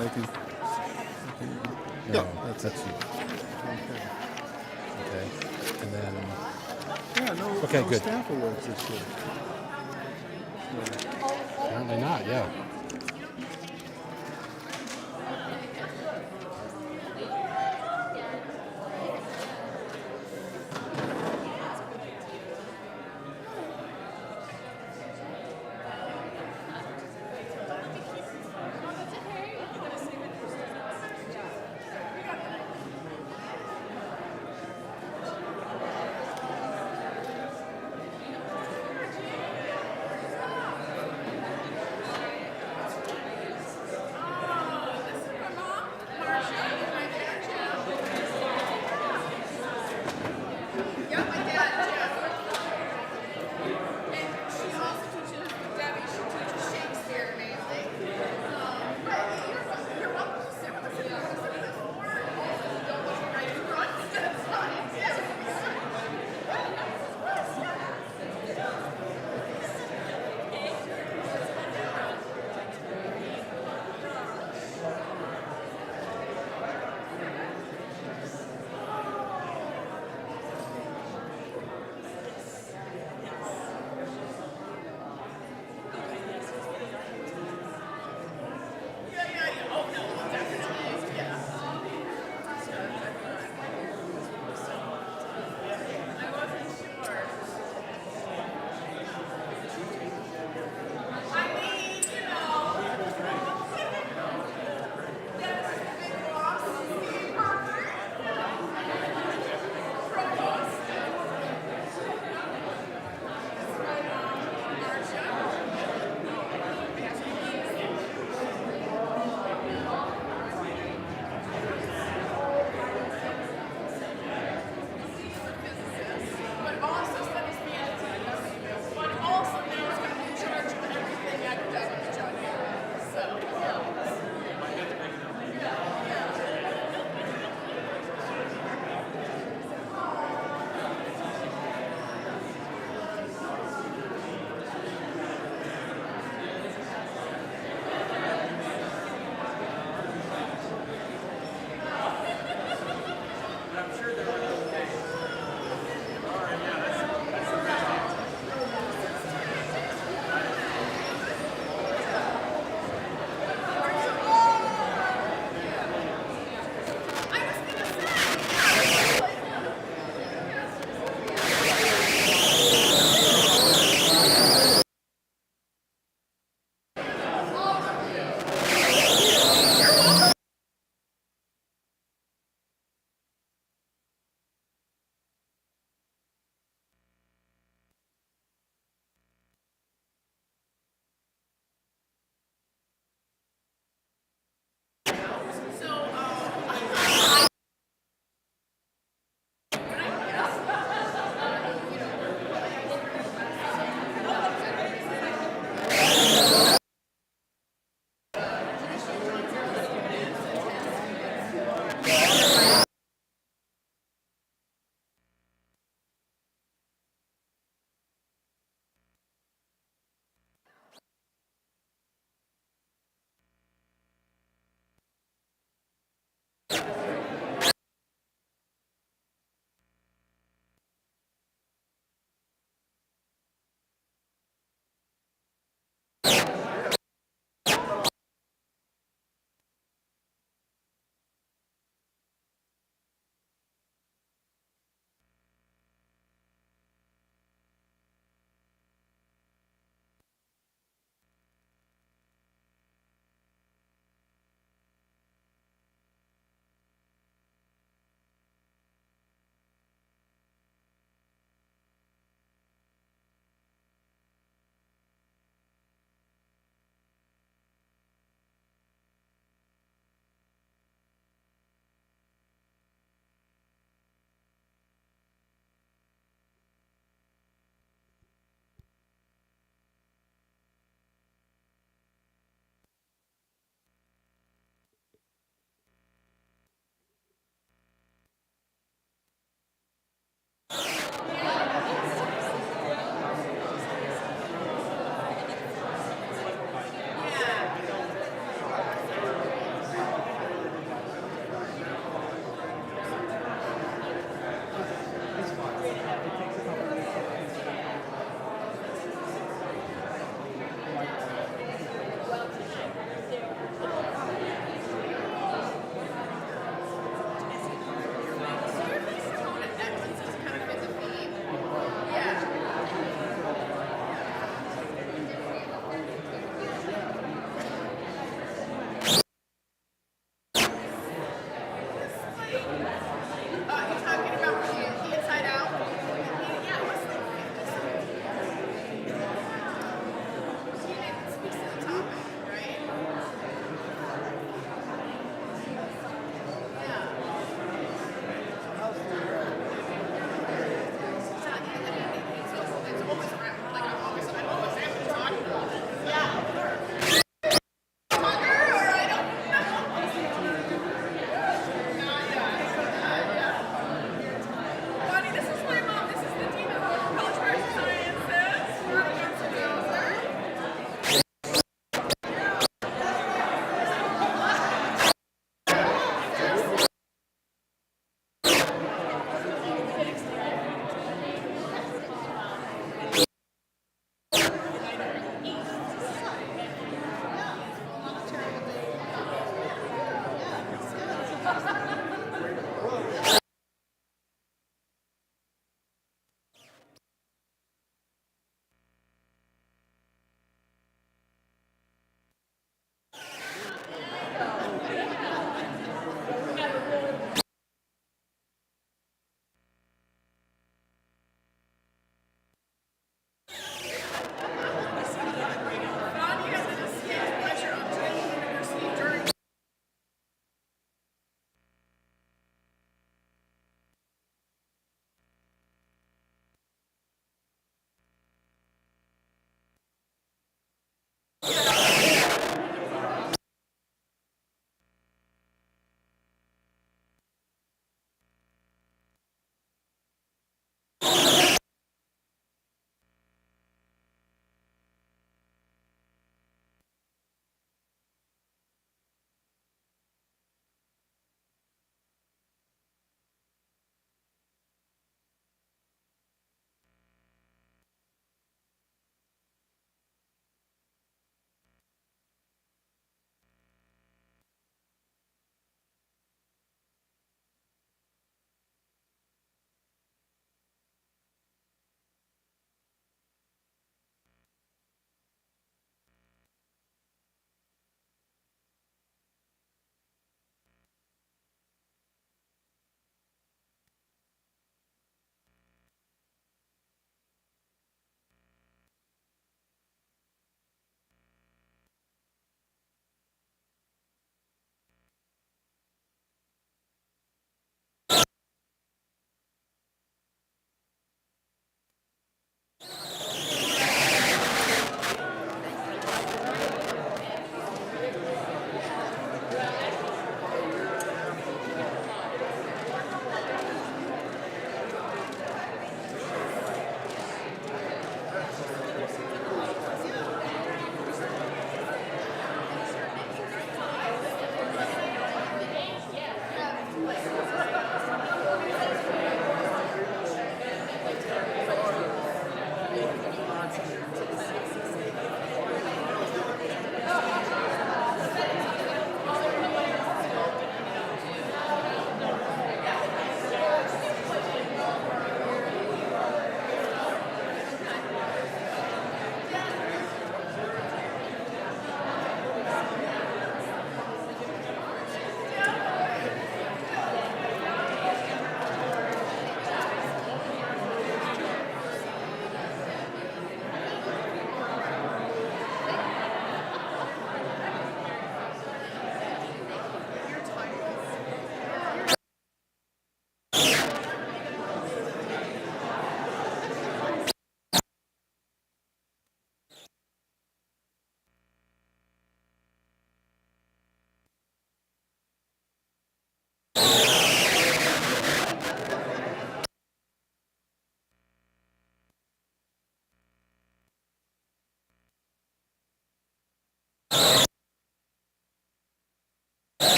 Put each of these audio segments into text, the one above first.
I can. No, Yeah, that's it. you. Okay. Okay. And then, Yeah, no, Okay, no good. staff awards this year. apparently not, yeah.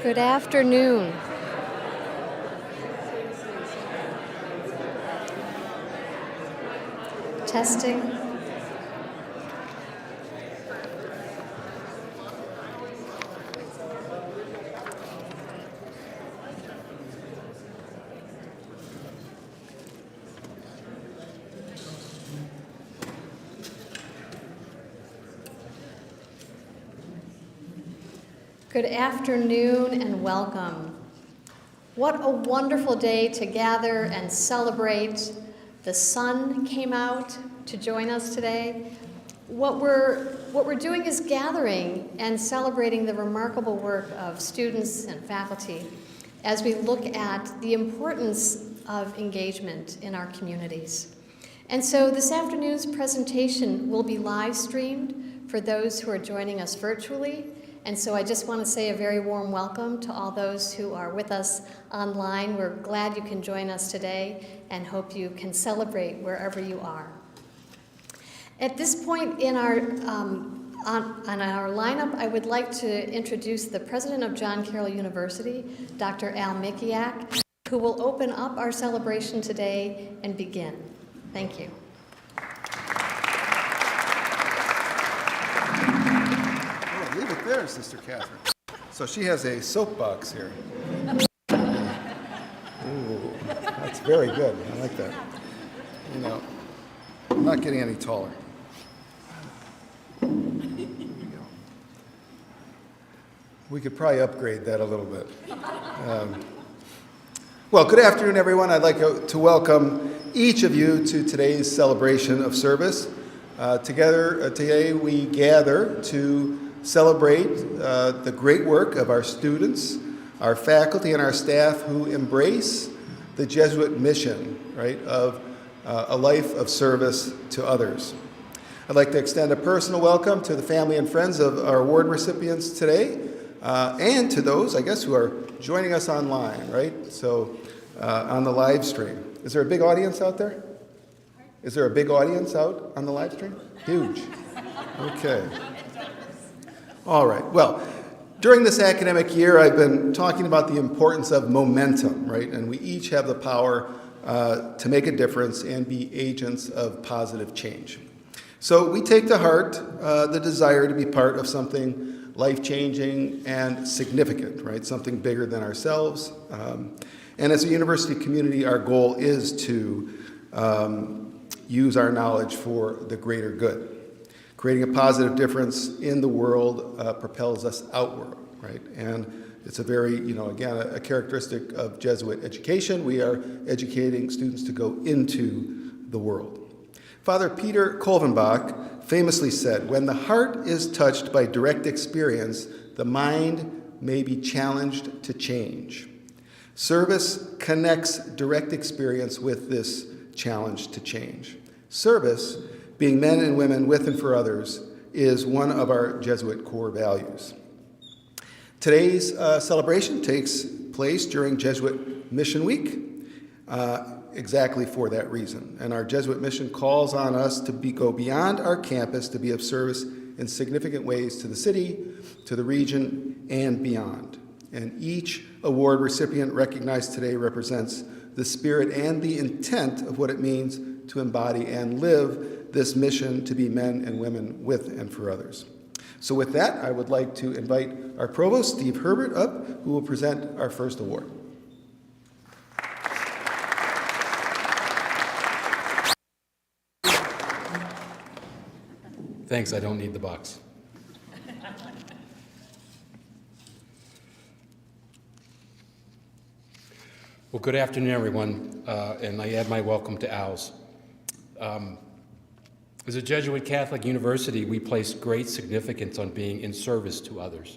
Good afternoon. Testing. Good afternoon and welcome. What a wonderful day to gather and celebrate. The sun came out to join us today. What we're doing is gathering and celebrating the remarkable work of students and faculty as we look at the importance of engagement in our communities. And so this afternoon's presentation will be live streamed for those who are joining us virtually. And so I just want to say a very warm welcome to all those who are with us online. We're glad you can join us today and hope you can celebrate wherever you are. At this point in our on our lineup, I would like to introduce the president of John Carroll University, Dr. Al Mikiak, who will open up our celebration today and begin. Thank you. Leave it there, Sister Catherine. So she has a soapbox here. Ooh, that's very good. I like that. You know, I'm not getting any taller. Here we go. We could probably upgrade that a little bit. Well, good afternoon, everyone. I'd like to welcome each of you to today's celebration of service. Together, today we gather to celebrate the great work of our students, our faculty, and our staff who embrace the Jesuit mission, right, of a life of service to others. I'd like to extend a personal welcome to the family and friends of our award recipients today, and to those, I guess, who are joining us online, right? So, on the live stream. Is there a big audience out there? Is there a big audience out on the live stream? Huge. Okay. All right. Well, during this academic year, I've been talking about the importance of momentum, right? And we each have the power to make a difference and be agents of positive change. So we take to heart the desire to be part of something life-changing and significant, right? Something bigger than ourselves. And as a university community, our goal is to use our knowledge for the greater good. Creating a positive difference in the world propels us outward, right? And it's a very, again, a characteristic of Jesuit education. We are educating students to go into the world. Father Peter Kolvenbach famously said, "When the heart is touched by direct experience, the mind may be challenged to change." Service connects direct experience with this challenge to change. Service, being men and women with and for others, is one of our Jesuit core values. Today's celebration takes place during Jesuit Mission Week, exactly for that reason. And our Jesuit mission calls on us to go beyond our campus to be of service in significant ways to the city, to the region, and beyond. And each award recipient recognized today represents the spirit and the intent of what it means to embody and live this mission to be men and women with and for others. So with that, I would like to invite our provost, Steve Herbert, up, who will present our first award. Thanks, I don't need the box. Well, good afternoon, everyone, and I add my welcome to Al's. As a Jesuit Catholic university, we place great significance on being in service to others.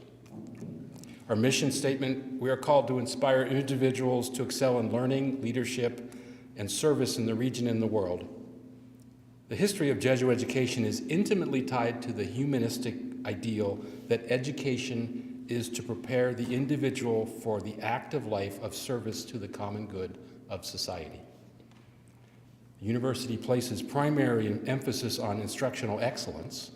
Our mission statement, we are called to inspire individuals to excel in learning, leadership, and service in the region and the world. The history of Jesuit education is intimately tied to the humanistic ideal that education is to prepare the individual for the active life of service to the common good of society. The university places primary emphasis on instructional excellence,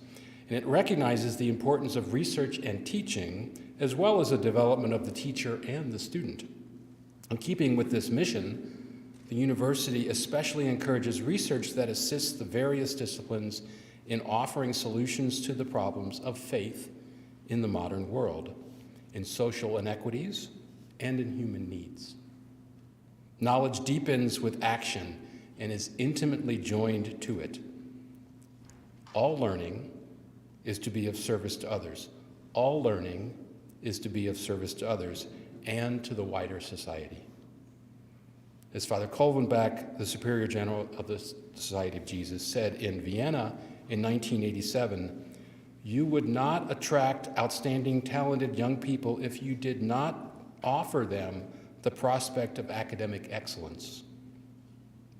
and it recognizes the importance of research and teaching, as well as the development of the teacher and the student. In keeping with this mission, the university especially encourages research that assists the various disciplines in offering solutions to the problems of faith in the modern world, in social inequities, and in human needs. Knowledge deepens with action and is intimately joined to it. All learning is to be of service to others. All learning is to be of service to others and to the wider society. As Father Kolvenbach, the Superior General of the Society of Jesus, said in Vienna in 1987, "You would not attract outstanding, talented young people if you did not offer them the prospect of academic excellence.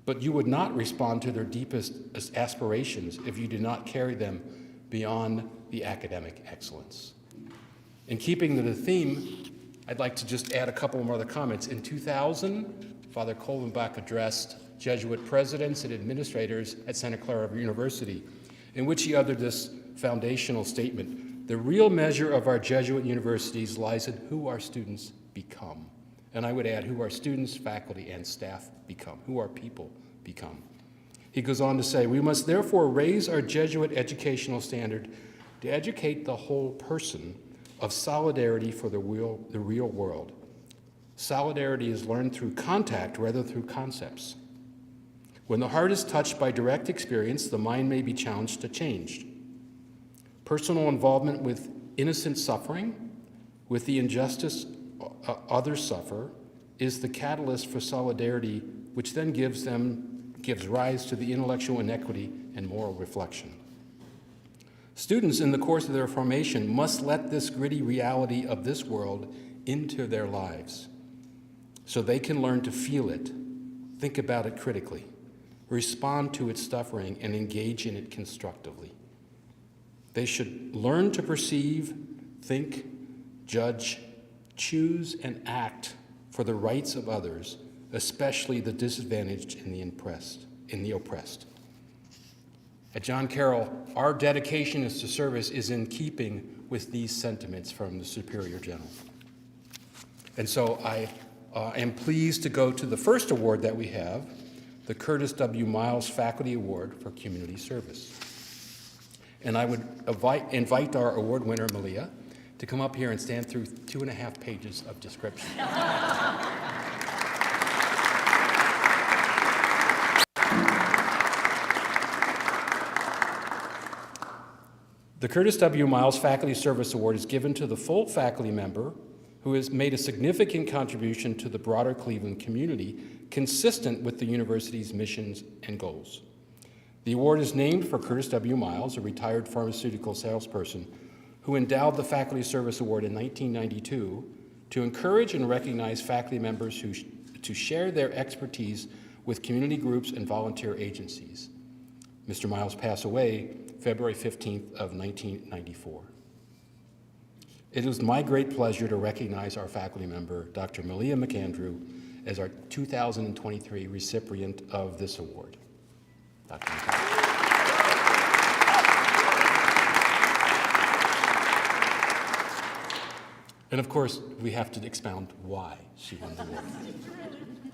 But you would not respond to their deepest aspirations if you did not carry them beyond the academic excellence." In keeping to the theme, I'd like to just add a couple more other comments. In 2000, Father Kolvenbach addressed Jesuit presidents and administrators at Santa Clara University, in which he uttered this foundational statement: "The real measure of our Jesuit universities lies in who our students become." And I would add, who our students, faculty, and staff become, who our people become. He goes on to say, "We must therefore raise our Jesuit educational standard to educate the whole person of solidarity for the real world. Solidarity is learned through contact rather through concepts. When the heart is touched by direct experience, the mind may be challenged to change. Personal involvement with innocent suffering, with the injustice others suffer, is the catalyst for solidarity, which then gives rise to the intellectual inequity and moral reflection. Students in the course of their formation must let this gritty reality of this world into their lives so they can learn to feel it, think about it critically, respond to its suffering, and engage in it constructively. They should learn to perceive, think, judge, choose, and act for the rights of others, especially the disadvantaged and the oppressed. At John Carroll, our dedication to service is in keeping with these sentiments from the Superior General. And so I am pleased to go to the first award that we have, the Curtis W. Miles Faculty Award for Community Service. And I would invite our award winner, Malia, to come up here and stand through 2.5 pages of description. The Curtis W. Miles Faculty Service Award is given to the full faculty member who has made a significant contribution to the broader Cleveland community, consistent with the university's missions and goals. The award is named for Curtis W. Miles, a retired pharmaceutical salesperson who endowed the Faculty Service Award in 1992 to encourage and recognize faculty members to share their expertise with community groups and volunteer agencies. Mr. Miles passed away February 15th of 1994. It is my great pleasure to recognize our faculty member, Dr. Malia McAndrew, as our 2023 recipient of this award. Dr. McAndrew. And of course, we have to expound why she won the award.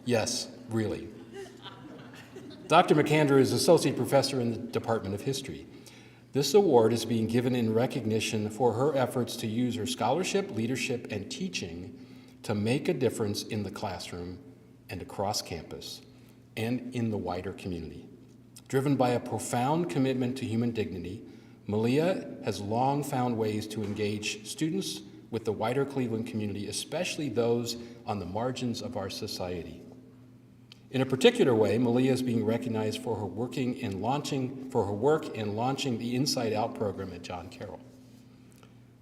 Yes, really. Dr. McAndrew is Associate Professor in the Department of History. This award is being given in recognition for her efforts to use her scholarship, leadership, and teaching to make a difference in the classroom and across campus and in the wider community. Driven by a profound commitment to human dignity, Malia has long found ways to engage students with the wider Cleveland community, especially those on the margins of our society. In a particular way, Malia is being recognized for her work in launching the Inside Out program at John Carroll.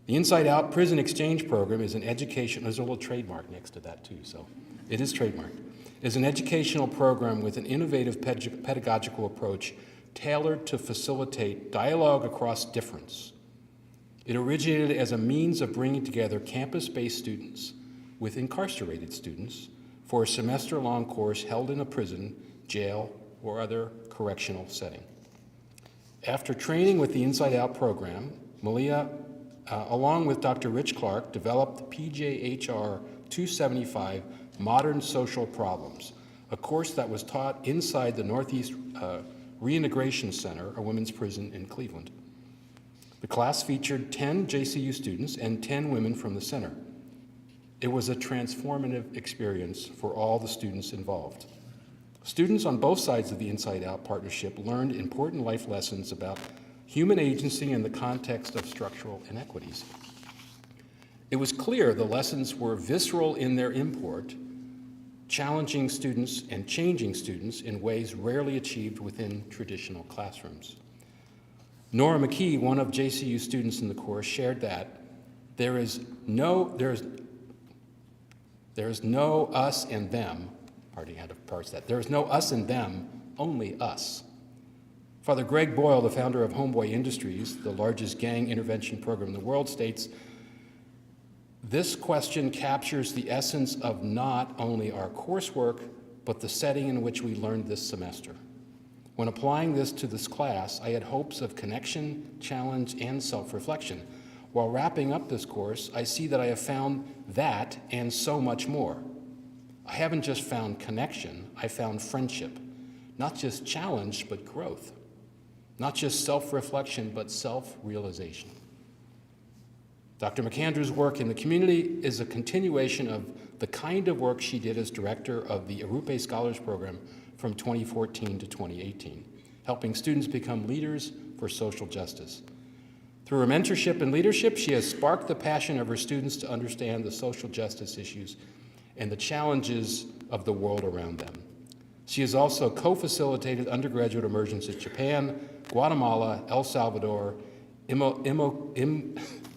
The Inside Out Prison Exchange Program is an education, there's a little trademark next to that too, so it is trademarked, is an educational program with an innovative pedagogical approach tailored to facilitate dialogue across difference. It originated as a means of bringing together campus-based students with incarcerated students for a semester-long course held in a prison, jail, or other correctional setting. After training with the Inside Out program, Malia, along with Dr. Rich Clark, developed the PJHR 275 Modern Social Problems, a course that was taught inside the Northeast Reintegration Center, a women's prison in Cleveland. The class featured 10 JCU students and 10 women from the center. It was a transformative experience for all the students involved. Students on both sides of the Inside Out partnership learned important life lessons about human agency in the context of structural inequities. It was clear the lessons were visceral in their import, challenging students and changing students in ways rarely achieved within traditional classrooms. Nora McKee, one of JCU students in the course, shared that there is no us and them. Pardon, I had to parse that. There is no us and them, only us. Father Greg Boyle, the founder of Homeboy Industries, the largest gang intervention program in the world, states, this question captures the essence of not only our coursework, but the setting in which we learned this semester. When applying this to this class, I had hopes of connection, challenge, and self-reflection. While wrapping up this course, I see that I have found that and so much more. I haven't just found connection, I found friendship. Not just challenge, but growth. Not just self-reflection, but self-realization. Dr. McAndrew's work in the community is a continuation of the kind of work she did as director of the Arrupe Scholars Program from 2014 to 2018, helping students become leaders for social justice. Through her mentorship and leadership, she has sparked the passion of her students to understand the social justice issues and the challenges of the world around them. She has also co-facilitated undergraduate immersions in Japan, Guatemala, El Salvador, Imokali.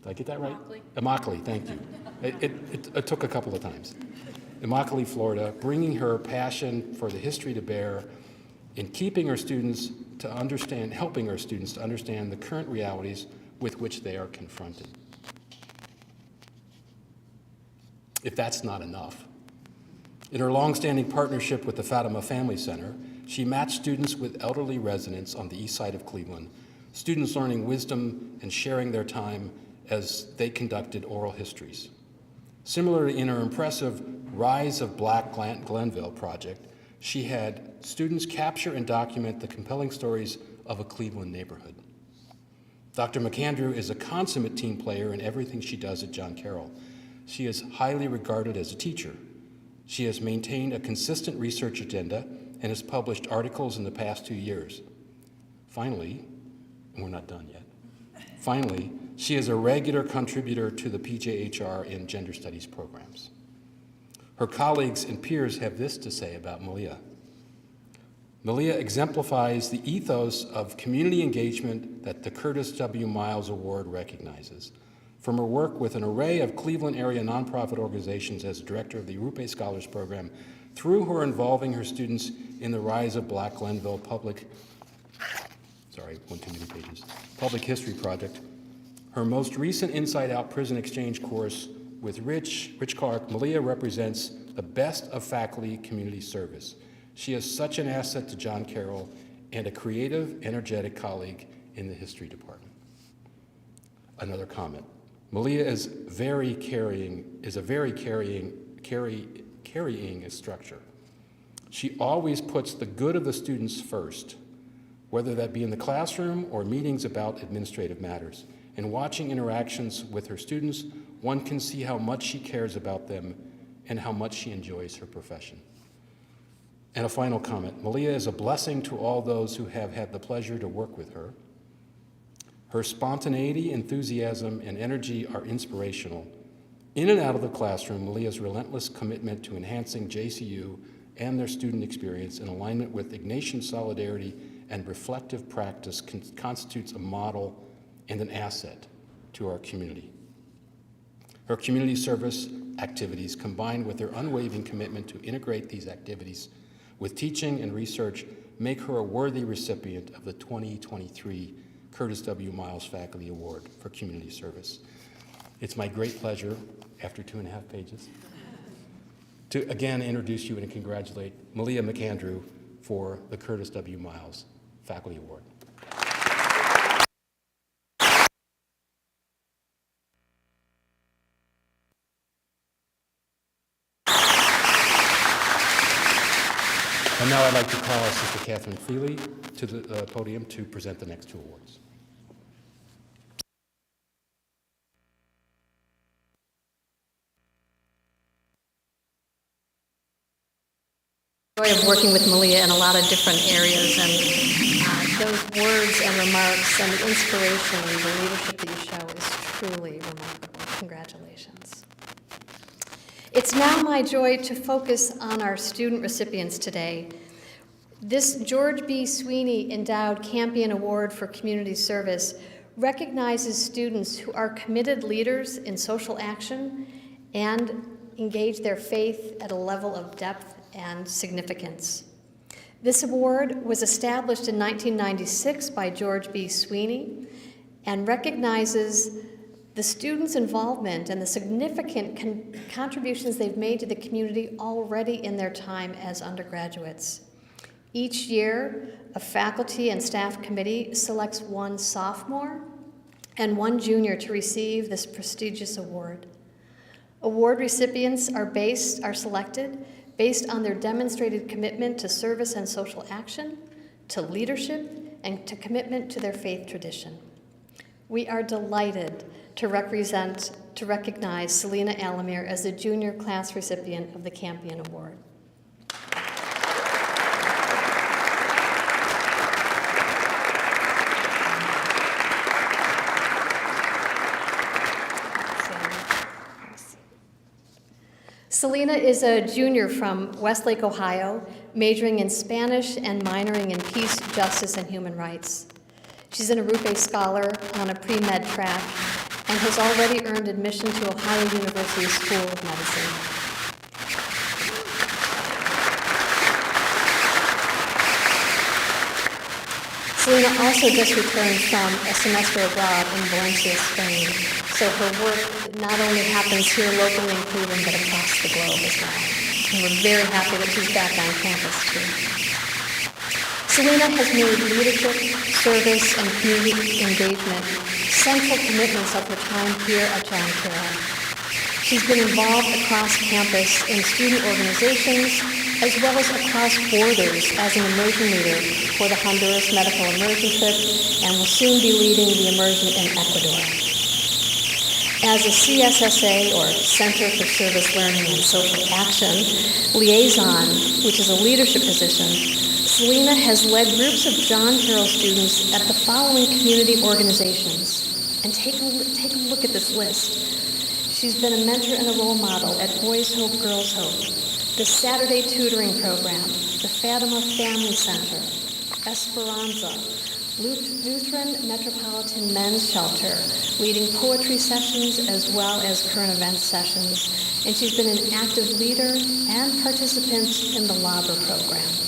Did I get that right? Immokalee, thank you. It took a couple of times. Immokalee, Florida, bringing her passion for the history to bear in keeping her students to understand, helping our students to understand the current realities with which they are confronted. If that's not enough. In her longstanding partnership with the Fatima Family Center, she matched students with elderly residents on the east side of Cleveland, students learning wisdom and sharing their time as they conducted oral histories. Similarly, in her impressive Rise of Black Glenville project, she had students capture and document the compelling stories of a Cleveland neighborhood. Dr. McAndrew is a consummate team player in everything she does at John Carroll. She is highly regarded as a teacher. She has maintained a consistent research agenda and has published articles in the past 2 years. Finally, and we're not done yet, finally, she is a regular contributor to the PJHR in gender studies programs. Her colleagues and peers have this to say about Malia. Malia exemplifies the ethos of community engagement that the Curtis W. Miles Award recognizes. From her work with an array of Cleveland area nonprofit organizations as director of the Rupe Scholars Program, through her involving her students in the Rise of Black Glenville public history project, her most recent Inside Out Prison Exchange course with Rich Clark, Malia represents the best of faculty community service. She is such an asset to John Carroll and a creative, energetic colleague in the history department. Another comment. Malia is a very carrying structure. She always puts the good of the students first, whether that be in the classroom or meetings about administrative matters. In watching interactions with her students, one can see how much she cares about them and how much she enjoys her profession. And a final comment. Malia is a blessing to all those who have had the pleasure to work with her. Her spontaneity, enthusiasm, and energy are inspirational. In and out of the classroom, Malia's relentless commitment to enhancing JCU and their student experience in alignment with Ignatian solidarity and reflective practice constitutes a model and an asset to our community. Her community service activities, combined with her unwavering commitment to integrate these activities with teaching and research, make her a worthy recipient of the 2023 Curtis W. Miles Faculty Award for Community Service. It's my great pleasure, after 2.5 pages, to again introduce you and congratulate Malia McAndrew for the Curtis W. Miles Faculty Award. And now I'd like to call Sister Catherine Feely to the podium to present the next 2 awards. Joy of working with Malia in a lot of different areas, and those words and remarks and the inspiration and the leadership that you show is truly remarkable. Congratulations. It's now my joy to focus on our student recipients today. This George B. Sweeney Endowed Campion Award for Community Service recognizes students who are committed leaders in social action and engage their faith at a level of depth and significance. This award was established in 1996 by George B. Sweeney and recognizes the students' involvement and the significant contributions they've made to the community already in their time as undergraduates. Each year, a faculty and staff committee selects one sophomore and one junior to receive this prestigious award. Award recipients are selected based on their demonstrated commitment to service and social action, to leadership, and to commitment to their faith tradition. We are delighted to recognize Selena Alamir as the junior class recipient of the Campion Award. Selena is a junior from Westlake, Ohio, majoring in Spanish and minoring in peace, justice, and human rights. She's an Arrupe Scholar on a pre-med track and has already earned admission to Ohio University School of Medicine. Selena also just returned from a semester abroad in Valencia, Spain, so her work not only happens here locally in Cleveland, but across the globe as well. And we're very happy that she's back on campus too. Selena has made leadership, service, and community engagement central commitments of her time here at John Carroll. She's been involved across campus in student organizations, as well as across borders as an immersion leader for the Honduras Medical Immersion Trip, and will soon be leading the immersion in Ecuador. As a CSSA, or Center for Service Learning and Social Action, liaison, which is a leadership position, Selena has led groups of John Carroll students at the following community organizations. And take a look at this list. She's been a mentor and a role model at Boys Hope, Girls Hope, the Saturday Tutoring Program, the Fatima Family Center, Esperanza, Lutheran Metropolitan Men's Shelter, leading poetry sessions as well as current events sessions. And she's been an active leader and participant in the LABRA program.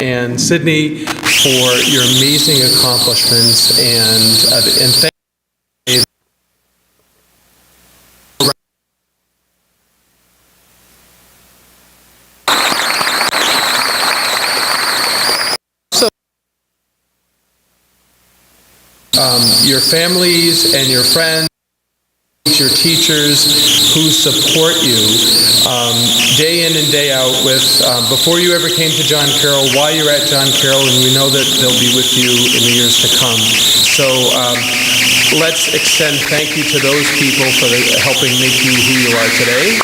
and Sydney for your amazing accomplishments, and thank your families and your friends, your teachers who support you day in and day out with, before you ever came to John Carroll, while you're at John Carroll, and we know that they'll be with you in the years to come. So let's extend thank you to those people for helping make you who you are today.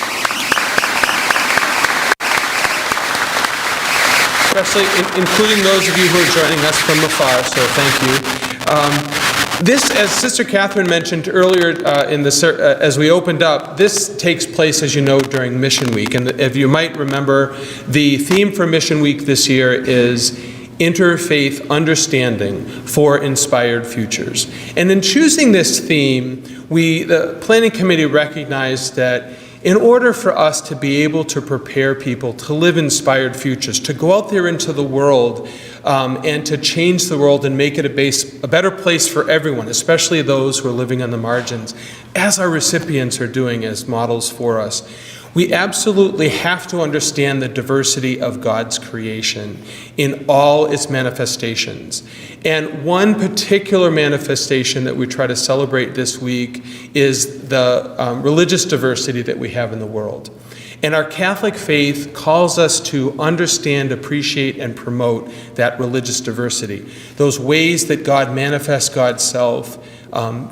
Especially including those of you who are joining us from afar, so thank you. This, as Sister Catherine mentioned earlier as we opened up, this takes place, as you know, during Mission Week. And if you might remember, the theme for Mission Week this year is Interfaith Understanding for Inspired Futures. And in choosing this theme, the Planning Committee recognized that in order for us to be able to prepare people to live inspired futures, to go out there into the world and to change the world and make it a better place for everyone, especially those who are living on the margins, as our recipients are doing as models for us, we absolutely have to understand the diversity of God's creation in all its manifestations. And one particular manifestation that we try to celebrate this week is the religious diversity that we have in the world. And our Catholic faith calls us to understand, appreciate, and promote that religious diversity, those ways that God manifests God's self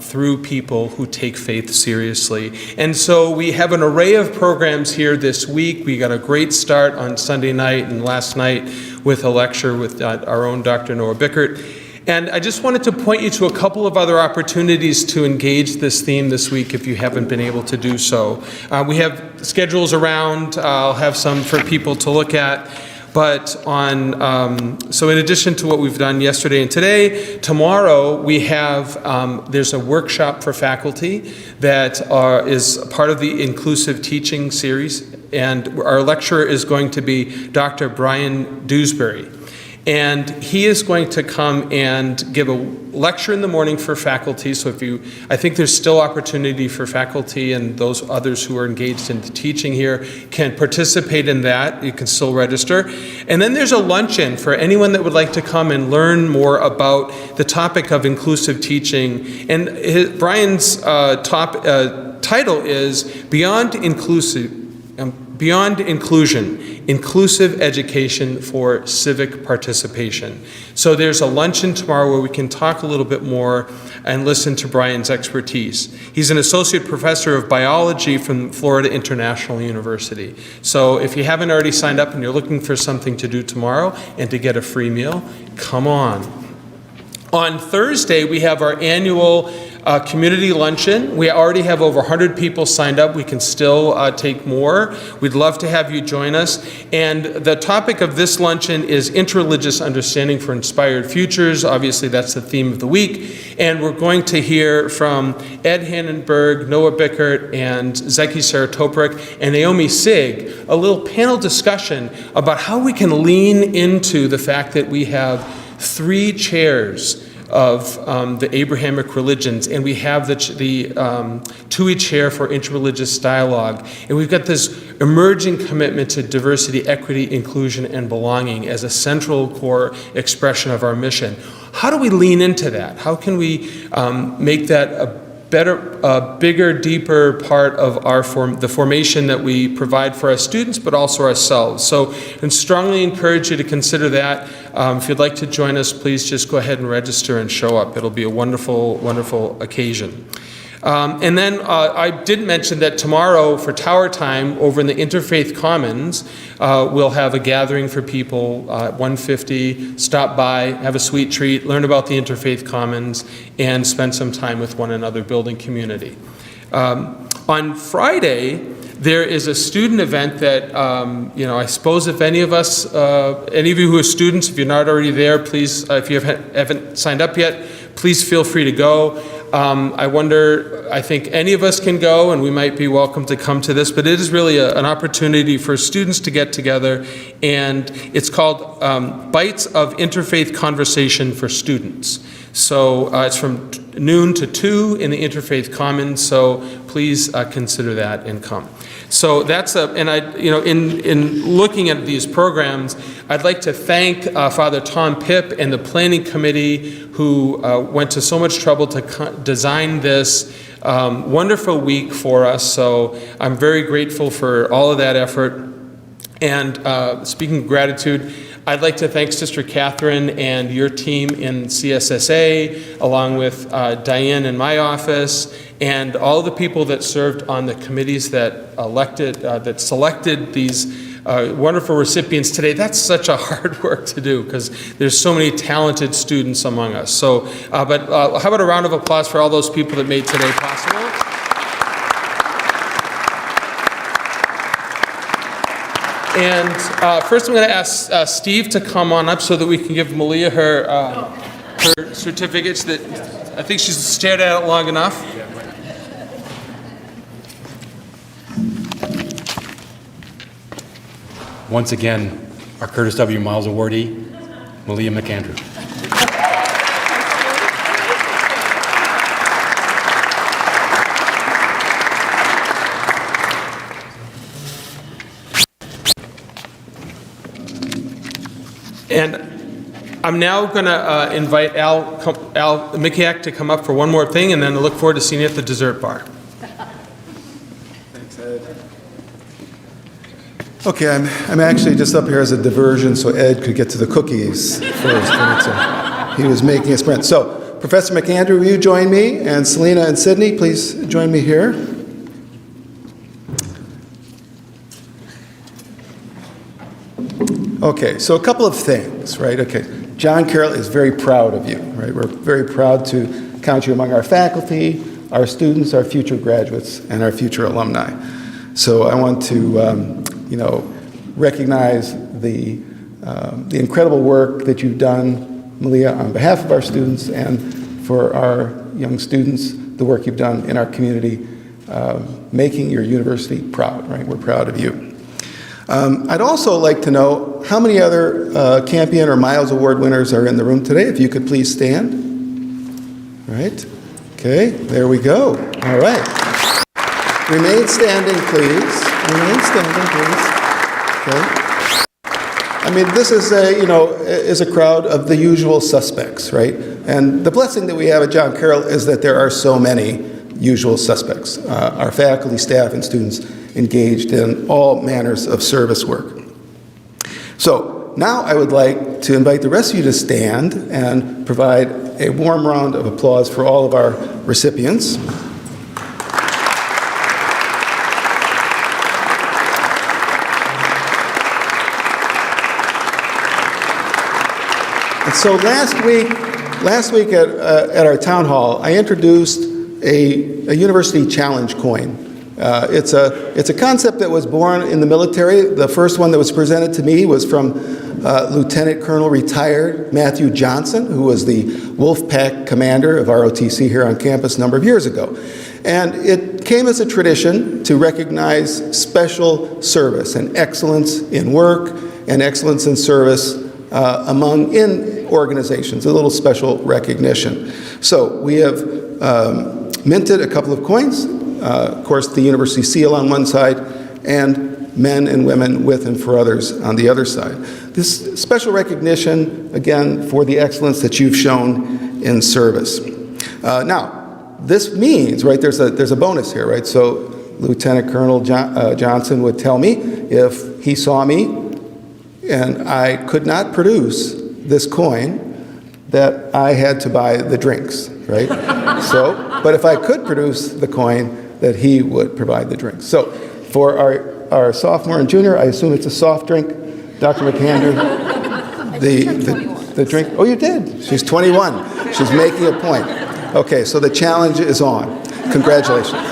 through people who take faith seriously. And so we have an array of programs here this week. We got a great start on Sunday night and last night with a lecture with our own Dr. Noah Bickert. And I just wanted to point you to a couple of other opportunities to engage this theme this week if you haven't been able to do so. We have schedules around. I'll have some for people to look at. But so in addition to what we've done yesterday and today, tomorrow we have, there's a workshop for faculty that is part of the Inclusive Teaching series. And our lecturer is going to be Dr. Brian Dewsbury. And he is going to come and give a lecture in the morning for faculty. So I think there's still opportunity for faculty and those others who are engaged in the teaching here can participate in that. You can still register. And then there's a luncheon for anyone that would like to come and learn more about the topic of inclusive teaching. And Brian's title is Beyond Inclusion, Inclusive Education for Civic Participation. So there's a luncheon tomorrow where we can talk a little bit more and listen to Brian's expertise. He's an associate professor of biology from Florida International University. So if you haven't already signed up and you're looking for something to do tomorrow and to get a free meal, come on. On Thursday, we have our annual community luncheon. We already have over 100 people signed up. We can still take more. We'd love to have you join us. And the topic of this luncheon is Interreligious Understanding for Inspired Futures. Obviously, that's the theme of the week. And we're going to hear from Ed Hannenberg, Noah Bickert, and Zeki Saratoprik, and Naomi Sig, a little panel discussion about how we can lean into the fact that we have 3 chairs of the Abrahamic religions, and we have the TUI chair for interreligious dialogue. And we've got this emerging commitment to diversity, equity, inclusion, and belonging as a central core expression of our mission. How do we lean into that? How can we make that a bigger, deeper part of the formation that we provide for our students, but also ourselves? So I strongly encourage you to consider that. If you'd like to join us, please just go ahead and register and show up. It'll be a wonderful, wonderful occasion. And then I did mention that tomorrow for Tower Time over in the Interfaith Commons, we'll have a gathering for people at 1:50. Stop by, have a sweet treat, learn about the Interfaith Commons, and spend some time with one another building community. On Friday, there is a student event that, I suppose if any of you who are students, if you're not already there, please, if you haven't signed up yet, please feel free to go. I think any of us can go, and we might be welcome to come to this, but it is really an opportunity for students to get together, and it's called Bites of Interfaith Conversation for Students. So it's from noon to 2 in the Interfaith Commons, so please consider that and come. So that's in looking at these programs, I'd like to thank Father Tom Pipp and the planning committee who went to so much trouble to design this wonderful week for us. So I'm very grateful for all of that effort. And speaking of gratitude, I'd like to thank Sister Catherine and your team in CSSA, along with Diane in my office, and all the people that served on the committees that selected these wonderful recipients today. That's such a hard work to do because there's so many talented students among us. So, but how about a round of applause for all those people that made today possible? And first I'm going to ask Steve to come on up so that we can give Malia her certificates that I think she's stared at it long enough. Once again, our Curtis W. Miles awardee, Malia McAndrew. And I'm now going to invite Al Mikiak to come up for one more thing, and then I look forward to seeing you at the dessert bar. Thanks, Ed. Okay, I'm actually just up here as a diversion so Ed could get to the cookies first. He was making a sprint. So, Professor McAndrew, will you join me? And Selena and Sydney, please join me here. Okay, so a couple of things, right? Okay, John Carroll is very proud of you, right? We're very proud to count you among our faculty, our students, our future graduates, and our future alumni. So I want to, recognize the incredible work that you've done, Malia, on behalf of our students and for our young students, the work you've done in our community, making your university proud, right? We're proud of you. I'd also like to know how many other Campion or Miles Award winners are in the room today. If you could please stand. All right. Okay, there we go. All right. Remain standing, please. Remain standing, please. Okay. I mean, this is is a crowd of the usual suspects, right? And the blessing that we have at John Carroll is that there are so many usual suspects. Our faculty, staff, and students engaged in all manners of service work. So now I would like to invite the rest of you to stand and provide a warm round of applause for all of our recipients. And so last week at our town hall, I introduced a university challenge coin. It's a concept that was born in the military. The first one that was presented to me was from Lieutenant Colonel retired Matthew Johnson, who was the Wolfpack commander of ROTC here on campus a number of years ago. And it came as a tradition to recognize special service and excellence in work and excellence in service in organizations, a little special recognition. So we have minted a couple of coins, of course the university seal on one side, and men and women with and for others on the other side. This special recognition, again, for the excellence that you've shown in service. Now, this means, right, there's a bonus here, right? So Lieutenant Colonel Johnson would tell me if he saw me and I could not produce this coin, that I had to buy the drinks, right? But if I could produce the coin, that he would provide the drinks. So for our sophomore and junior, I assume it's a soft drink. Dr. McAndrew, the drink, oh, you did. She's 21. She's making a point. Okay, so the challenge is on. Congratulations.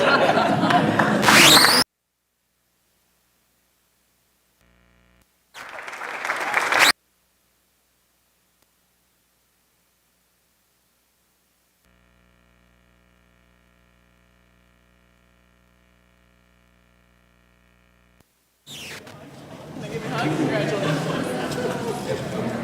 Congratulations.